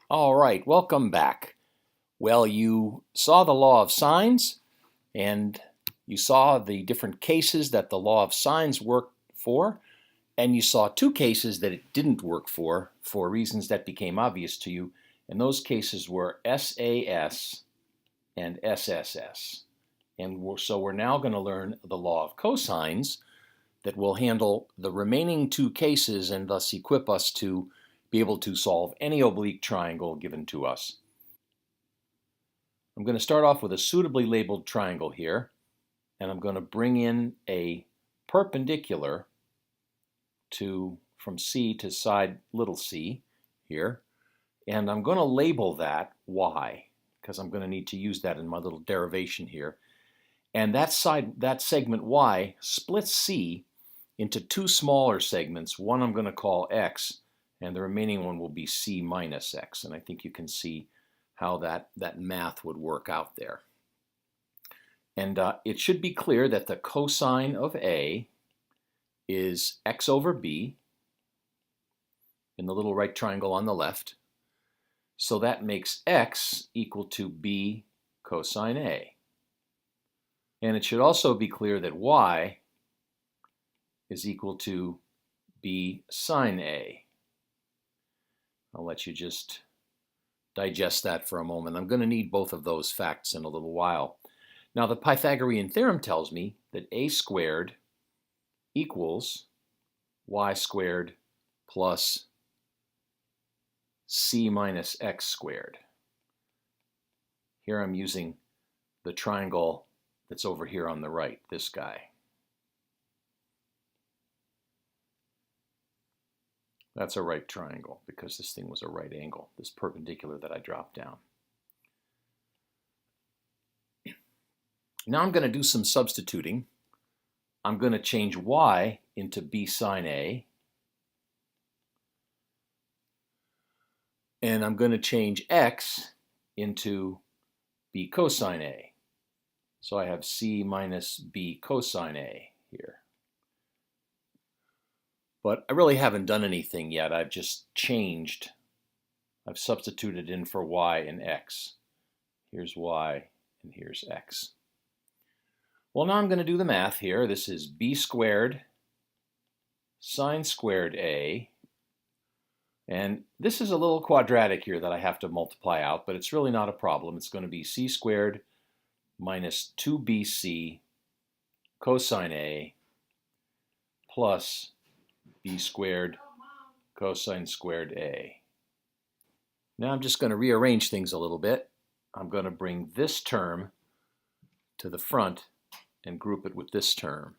All right, welcome back. Well, you saw the law of sines, and you saw the different cases that the law of sines worked for, and you saw two cases that it didn't work for reasons that became obvious to you, and those cases were SAS and SSS. And so we're now going to learn the law of cosines that will handle the remaining two cases and thus equip us to be able to solve any oblique triangle given to us. I'm going to start off with a suitably labeled triangle here, and I'm going to bring in a perpendicular from C to side little c here, and I'm going to label that y because I'm going to need to use that in my little derivation here. And that segment y splits C into two smaller segments. One I'm going to call x, and the remaining one will be C minus x. And I think you can see how that math would work out there. And it should be clear that the cosine of A is x over b in the little right triangle on the left. So that makes x equal to b cosine A. And it should also be clear that y is equal to b sine A. I'll let you just digest that for a moment. I'm going to need both of those facts in a little while. Now, the Pythagorean theorem tells me that a squared equals y squared plus c minus x squared. Here I'm using the triangle that's over here on the right, this guy. That's a right triangle because this thing was a right angle, this perpendicular that I dropped down. Now I'm going to do some substituting. I'm going to change y into b sine A, and I'm going to change x into b cosine A. So I have c minus b cosine A here. But I really haven't done anything yet. I've just changed. I've substituted in for y and x. Here's y and here's x. Well, now I'm going to do the math here. This is b squared sine squared A. And this is a little quadratic here that I have to multiply out, but it's really not a problem. It's going to be c squared minus 2bc cosine A plus b squared cosine squared A. Now I'm just going to rearrange things a little bit. I'm going to bring this term to the front and group it with this term.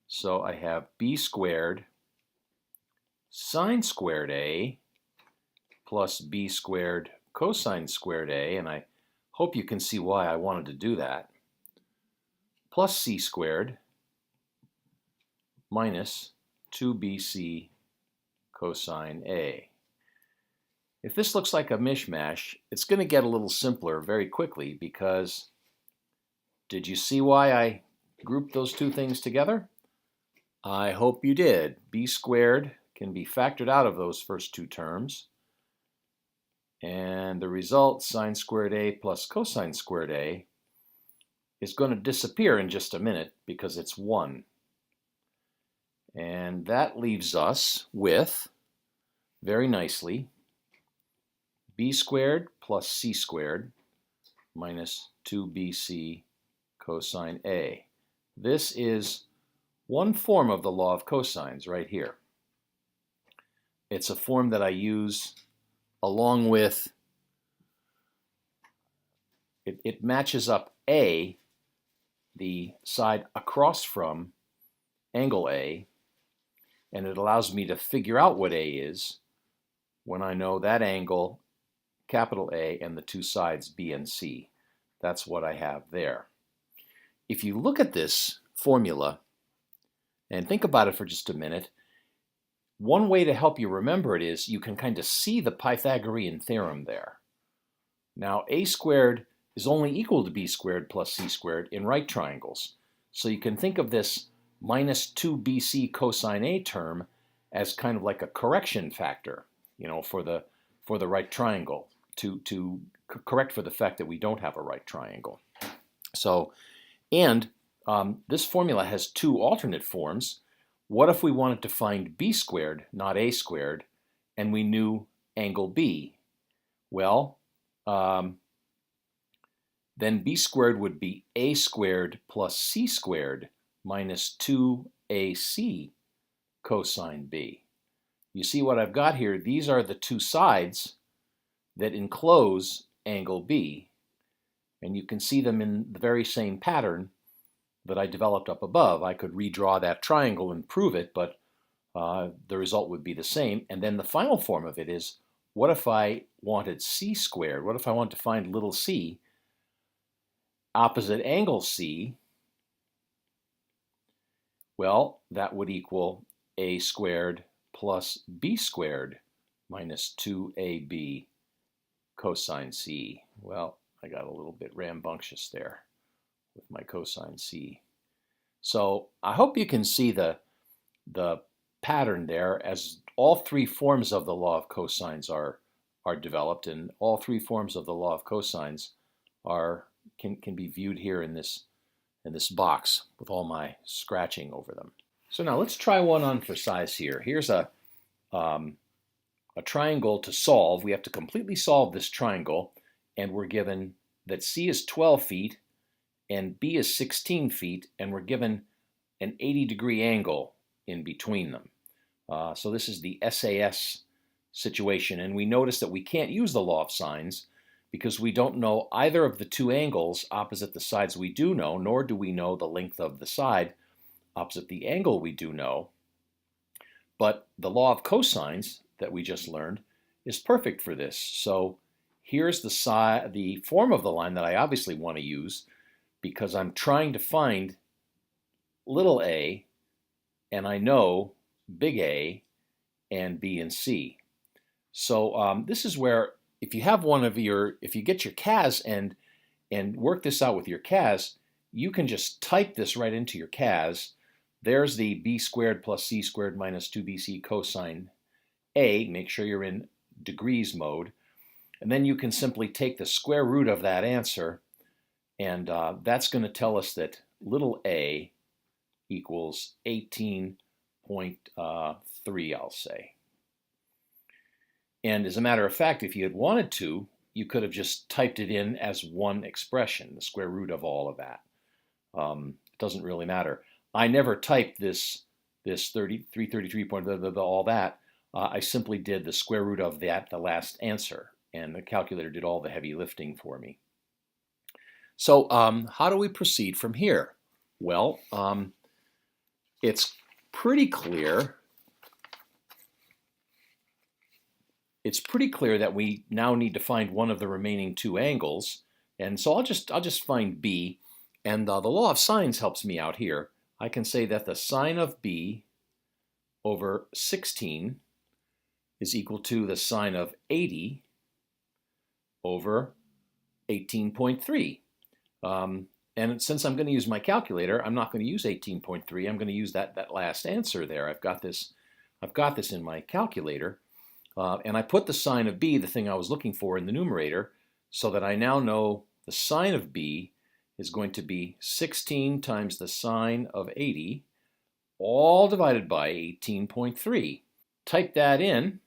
So I have b squared sine squared A plus b squared cosine squared A, and I hope you can see why I wanted to do that, plus c squared minus 2bc cosine A. If this looks like a mishmash, it's going to get a little simpler very quickly because did you see why I grouped those two things together? I hope you did. B squared can be factored out of those first two terms, and the result, sine squared A plus cosine squared A, is going to disappear in just a minute because it's 1. And that leaves us with, very nicely, b squared plus c squared minus 2bc cosine A. This is one form of the law of cosines right here. It's a form that I use along with, it matches up A, the side across from angle A, and it allows me to figure out what A is when I know that angle, capital A, and the two sides B and C. That's what I have there. If you look at this formula and think about it for just a minute, one way to help you remember it is you can kind of see the Pythagorean theorem there. Now, a squared is only equal to b squared plus c squared in right triangles. So you can think of this minus 2bc cosine A term as kind of like a correction factor, for for the right triangle, to correct for the fact that we don't have a right triangle. So, and this formula has two alternate forms. What if we wanted to find b squared, not a squared, and we knew angle B? Well, then b squared would be a squared plus c squared minus 2ac cosine b. You see what I've got here? These are the two sides that enclose angle B, and you can see them in the very same pattern that I developed up above. I could redraw that triangle and prove it, but the result would be the same. And then the final form of it is, what if I wanted c squared? What if I wanted to find little c opposite angle C? Well, that would equal a squared plus b squared minus 2ab cosine C. Well, I got a little bit rambunctious there with my cosine C. So I hope you can see the pattern there, as all three forms of the law of cosines are developed, and all three forms of the law of cosines can be viewed here in this box with all my scratching over them. So now let's try one on for size here. Here's a triangle to solve. We have to completely solve this triangle, and we're given that C is 12 feet and B is 16 feet, and we're given an 80-degree angle in between them. So this is the SAS situation, and we notice that we can't use the law of sines because we don't know either of the two angles opposite the sides we do know, nor do we know the length of the side opposite the angle we do know. But the law of cosines that we just learned is perfect for this. So here's the form of the line that I obviously want to use, because I'm trying to find little a, and I know big A and B and C. So this is where, if you get your CAS and work this out with your CAS, you can just type this right into your CAS. There's the b squared plus c squared minus 2bc cosine A. Make sure you're in degrees mode. And then you can simply take the square root of that answer, and that's going to tell us that little a equals 18.3, I'll say. And as a matter of fact, if you had wanted to, you could have just typed it in as one expression, the square root of all of that. It doesn't really matter. I never typed this 333 point all that. I simply did the square root of that, the last answer, and the calculator did all the heavy lifting for me. So how do we proceed from here? Well, it's pretty clear. It's pretty clear that we now need to find one of the remaining two angles, and so I'll just find B, and the law of sines helps me out here. I can say that the sine of B over 16 is equal to the sine of 80 over 18.3. And since I'm going to use my calculator, I'm not going to use 18.3. I'm going to use that last answer there. I've got this in my calculator. And I put the sine of B, the thing I was looking for, in the numerator, so that I now know the sine of B is going to be 16 times the sine of 80, all divided by 18.3. Type that in.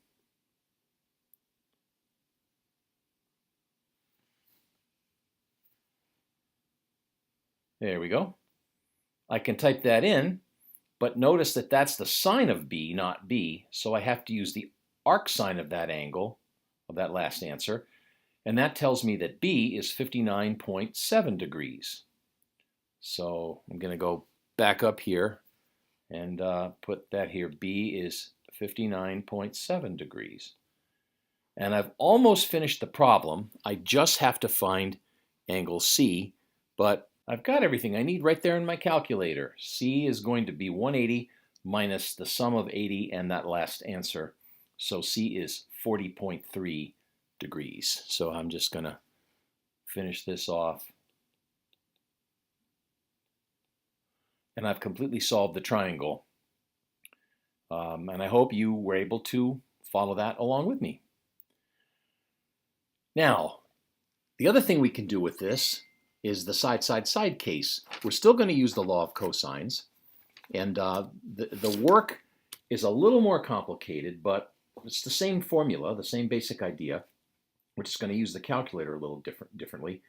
There we go. I can type that in, but notice that that's the sine of B, not B, so I have to use the arc sine of that angle, of that last answer, and that tells me that B is 59.7 degrees. So I'm going to go back up here and put that here. B is 59.7 degrees. And I've almost finished the problem. I just have to find angle C, but I've got everything I need right there in my calculator. C is going to be 180 minus the sum of 80 and that last answer. So C is 40.3 degrees. So I'm just going to finish this off. And I've completely solved the triangle. And I hope you were able to follow that along with me. Now, the other thing we can do with this is the side-side-side case. We're still going to use the law of cosines, and the work is a little more complicated, but it's the same formula, the same basic idea. We're just going to use the calculator a little differently.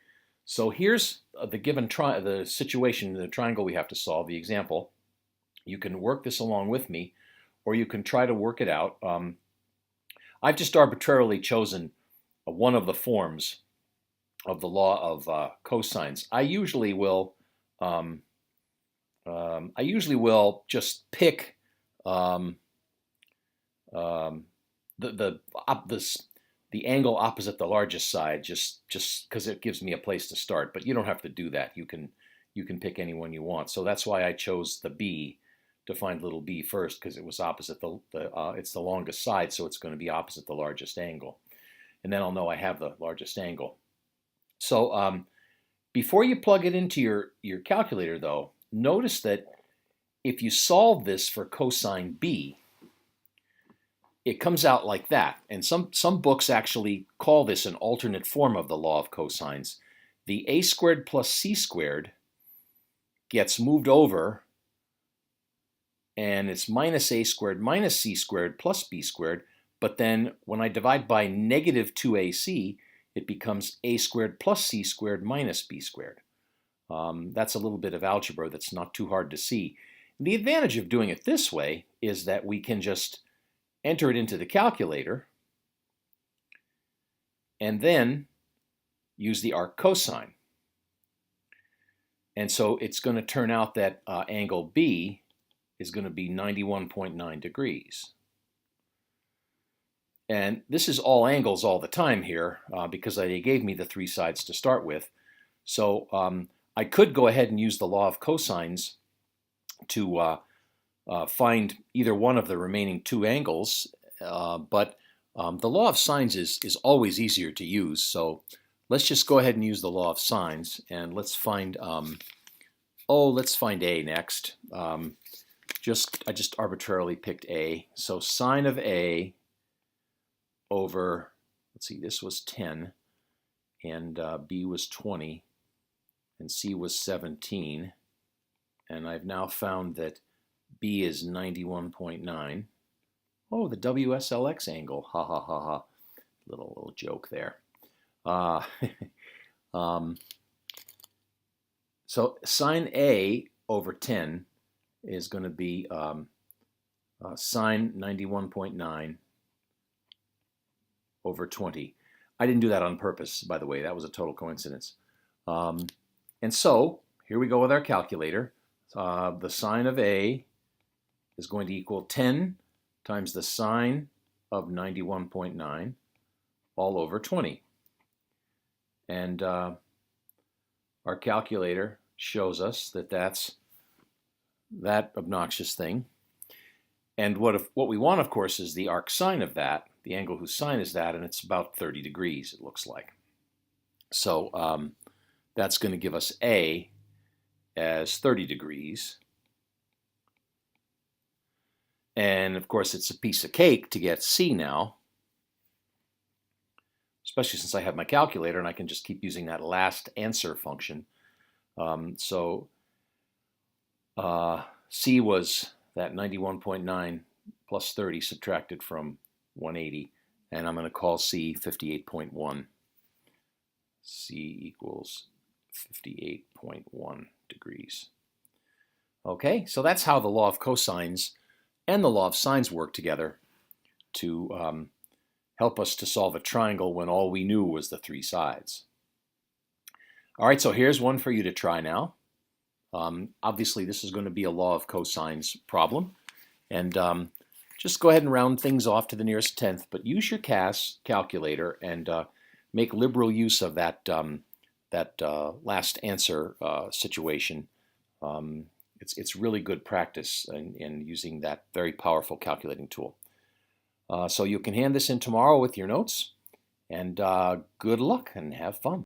So here's the given the situation, the triangle we have to solve, the example. You can work this along with me, or you can try to work it out. I've just arbitrarily chosen one of the forms of the law of cosines. I usually will just pick the angle opposite the largest side, just because it gives me a place to start. But you don't have to do that. You can pick any one you want. So that's why I chose the b to find little b first, because it was opposite it's the longest side, so it's going to be opposite the largest angle. And then I'll know I have the largest angle. So before you plug it into your calculator, though, notice that if you solve this for cosine b, it comes out like that. And some books actually call this an alternate form of the law of cosines. The a squared plus c squared gets moved over, and it's minus a squared minus c squared plus b squared. But then when I divide by negative 2ac, it becomes a squared plus c squared minus b squared. That's a little bit of algebra that's not too hard to see. The advantage of doing it this way is that we can just enter it into the calculator and then use the arc cosine. And so it's going to turn out that angle B is going to be 91.9 degrees. And this is all angles all the time here because they gave me the three sides to start with. So I could go ahead and use the law of cosines to find either one of the remaining two angles, but the law of sines is always easier to use. So let's just go ahead and use the law of sines, and let's find let's find A next. I just arbitrarily picked A. So sine of A over, let's see, this was 10, and B was 20, and C was 17, and I've now found that B is 91.9. Oh, the WSLX angle. Ha ha ha ha. Little joke there. So sine A over 10 is going to be sine 91.9 over 20. I didn't do that on purpose, by the way. That was a total coincidence. And so here we go with our calculator. The sine of A is going to equal 10 times the sine of 91.9 all over 20. And our calculator shows us that that's that obnoxious thing. And what we want, of course, is the arc sine of that, the angle whose sine is that, and it's about 30 degrees, it looks like. So that's going to give us A as 30 degrees. And of course, it's a piece of cake to get C now, especially since I have my calculator and I can just keep using that last answer function. So C was that 91.9 plus 30 subtracted from 180, and I'm going to call C 58.1. C equals 58.1 degrees. Okay, so that's how the law of cosines and the law of sines work together to help us to solve a triangle when all we knew was the three sides. All right, so here's one for you to try now. Obviously, this is going to be a law of cosines problem, and just go ahead and round things off to the nearest tenth, but use your calculator and make liberal use of that last answer situation. It's really good practice in using that very powerful calculating tool. So you can hand this in tomorrow with your notes, and good luck and have fun.